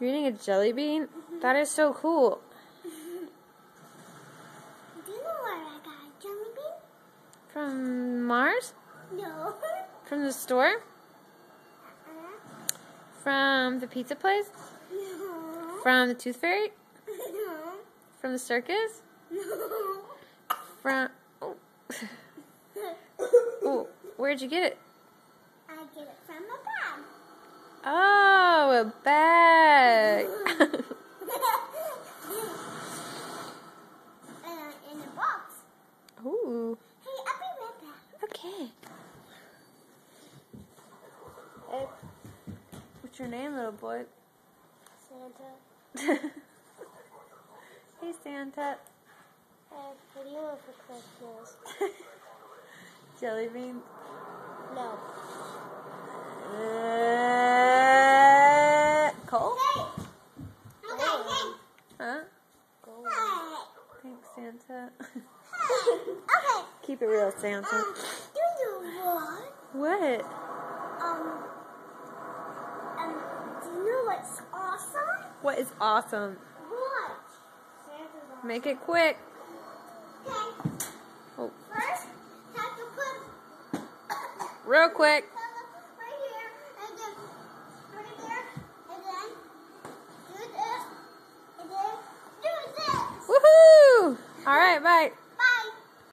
You're eating a jelly bean? That is so cool. Do you know where I got a jelly bean? From Mars? No. From the store? From the pizza place? No. From the Tooth Fairy? No. From the circus? No. From... Oh. Oh, where'd you get it? I get it from a bag. Oh, a bag. In a box. Ooh. Hey, I'll be right back. Okay. Hey, what's your name, little boy? Santa. Hey, Santa. Hey, what do you want for Christmas? Jelly beans. No. Cole? Hey! Okay, hey! Huh? Go Thanks, Santa. Okay. Keep it real, Santa. Do you know what? What? Do you know what's awesome? What is awesome? What? Santa's awesome. Make it quick. Okay. Oh, First, have to put real quick. right here, and then right there, and then do this, and then do this. Woohoo! All right, bye.